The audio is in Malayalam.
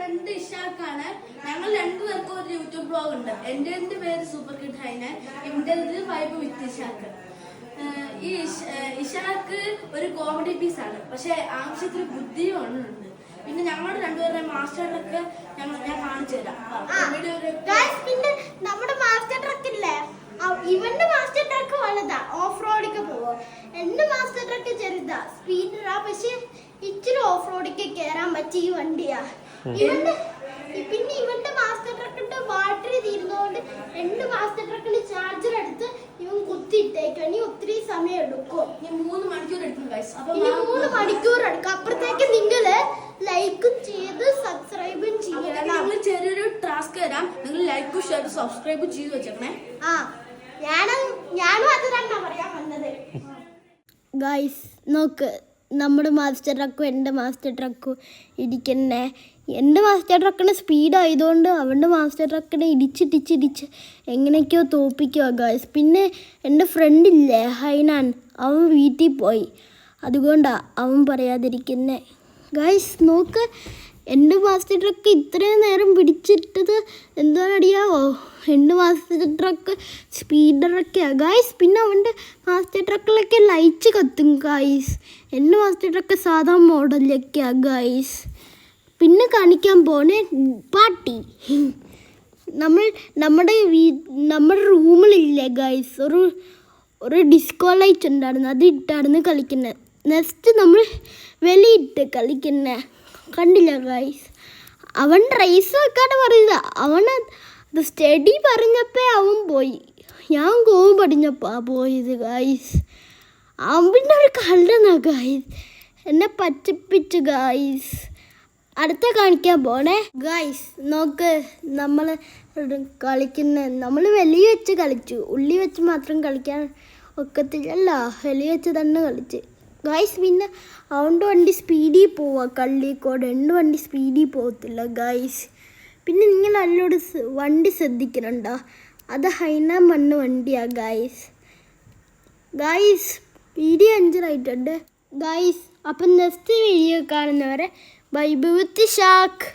ഫ്രണ്ട് ഇഷാക്കാണ്. ഞങ്ങൾ രണ്ടുപേർക്കും ഒരു യൂട്യൂബ് ബ്ലോഗ് ഉണ്ട്. എൻ്റെ പേര് സൂപ്പർ കിഡ് ഹൈന, എൻ്റെ വൈബ് വിത്ത് ഇഷാക്ക്. ഈ ഇഷാക്ക് ഒരു കോമഡി പീസാണ്, പക്ഷെ ആവശ്യത്തിന് ബുദ്ധിയും ഉണ്ട്. പിന്നെ ഞങ്ങളുടെ രണ്ടുപേരുടെ മാസ്റ്ററിലൊക്കെ ഞാൻ കാണിച്ചു തരാം. പിന്നെ നമ്മുടെ മാസ്റ്റർ ട്രക്ക് ഇല്ലേ, ഇവന്റെ മാസ്റ്റർ ട്രക്ക് വലുതാ, ഓഫ് റോഡിക്ക് പോവാ. എന്റെ മാസ്റ്റർ ട്രക്ക് ചെറുതാ, സ്പീഡറാ, പക്ഷെ ഇച്ചിരി ഓഫ് റോഡിക്ക് കയറാൻ പറ്റിയ ഈ വണ്ടിയാ. ഇവന്റെ മാസ്റ്റർ ട്രക്കിന്റെ ബാറ്ററി തീരുന്നതുകൊണ്ട് എന്റെ മാസ്റ്റർ ട്രക്കിന് ചാർജർ എടുത്ത് ഇവൻ കുത്തിയിട്ടേക്കും. ഇനി ഒത്തിരി സമയം എടുക്കും. 3 മണിക്കൂർ എടുക്കും. ഇനി 3 മണിക്കൂർ എടുക്കും. അപ്പുറത്തേക്ക് നിങ്ങള് ലൈക്കും ചെയ്ത് സബ്സ്ക്രൈബും ചെയ്യണം. ഞങ്ങൾ ചെറിയൊരു ടാസ്ക് തരാം, നിങ്ങൾ ലൈക്കും ഷെയർ സബ്സ്ക്രൈബും ചെയ്ത് വെച്ചേക്കണേ. ഞാനും അത് തന്നെ പറയാൻ വന്നത്. ഗൈസ് നോക്ക്, നമ്മുടെ മാസ്റ്റർ ട്രക്കും എൻ്റെ മാസ്റ്റർ ട്രക്കും ഇടിക്കുന്നേ. എൻ്റെ മാസ്റ്റർ ട്രക്കിന് സ്പീഡ് ആയതുകൊണ്ട് അവൻ്റെ മാസ്റ്റർ ട്രക്കിനെ ഇടിച്ചിടിച്ചിടിച്ച് എങ്ങനെയൊക്കെയോ തോപ്പിക്കുക ഗൈസ്. പിന്നെ എൻ്റെ ഫ്രണ്ടില്ലേ ഹൈനാൻ, അവൻ വീട്ടിൽ പോയി, അതുകൊണ്ടാണ് അവൻ പറയാതിരിക്കുന്നേ. ഗൈസ് നോക്ക്, എൻ്റെ മാസ്റ്റർ ട്രക്ക് ഇത്രയും നേരം പിടിച്ചിട്ടത് എന്താണെന്നറിയാവോ? എൻ്റെ മാസ്റ്റർ ട്രക്ക് സ്പീഡറൊക്കെയാണ് ഗൈസ്. പിന്നെ അവൻ്റെ മാസ്റ്റർ ട്രക്കിലൊക്കെ ലൈറ്റ് കത്തും ഗൈസ്. എൻ്റെ മാസ്റ്റർ ട്രക്ക് സാധാ മോഡലൊക്കെയാണ് ഗൈസ്. പിന്നെ കാണിക്കാൻ പോണേ പാർട്ടി. നമ്മുടെ റൂമിലില്ലേ ഗൈസ്, ഒരു ഡിസ്കോ ലൈറ്റ് ഉണ്ടായിരുന്നു, അത് ഇട്ടായിരുന്നു കളിക്കുന്നത്. നെക്സ്റ്റ് നമ്മൾ വെളിയിട്ട് കളിക്കുന്നത് കണ്ടില്ല ഗൈസ്. അവൻ റേസ് വെക്കാണ്ട് പറയുക, അവൻ അത് സ്റ്റഡി പറഞ്ഞപ്പോൾ അവൻ പോയി. ഞാൻ കോവും പഠിഞ്ഞപ്പോൾ പോയത് ഗൈസ്. അവൻ പിന്നെ ഒരു കള്ളനാ ഗൈസ്, എന്നെ പച്ചപ്പിച്ചു ഗൈസ്. അടുത്ത കാണിക്കാൻ പോണേ ഗൈസ്. നോക്ക്, നമ്മൾ വെളിയിൽ വെച്ച് കളിച്ചു. ഉള്ളി വെച്ച് മാത്രം കളിക്കാൻ ഒക്കത്തില്ലല്ലോ, വെളിയിൽ വെച്ച് തന്നെ കളിച്ച് ഗൈസ്. പിന്നെ അവൻ്റെ വണ്ടി സ്പീഡിൽ പോവാ, കള്ളിക്കോട്. എൻ്റെ വണ്ടി സ്പീഡിൽ പോകത്തില്ല ഗൈസ്. പിന്നെ നിങ്ങൾ അതിനോട് വണ്ടി ശ്രദ്ധിക്കണുണ്ടോ? അത് ഹൈനാൻ മണ്ണ് വണ്ടിയാണ് ഗൈസ്. Video enjoy guys. അപ്പം നെക്സ്റ്റ് വീഡിയോ കാണുന്നവരെ ബൈ ബൈ വിത്ത് ഷാക്ക്.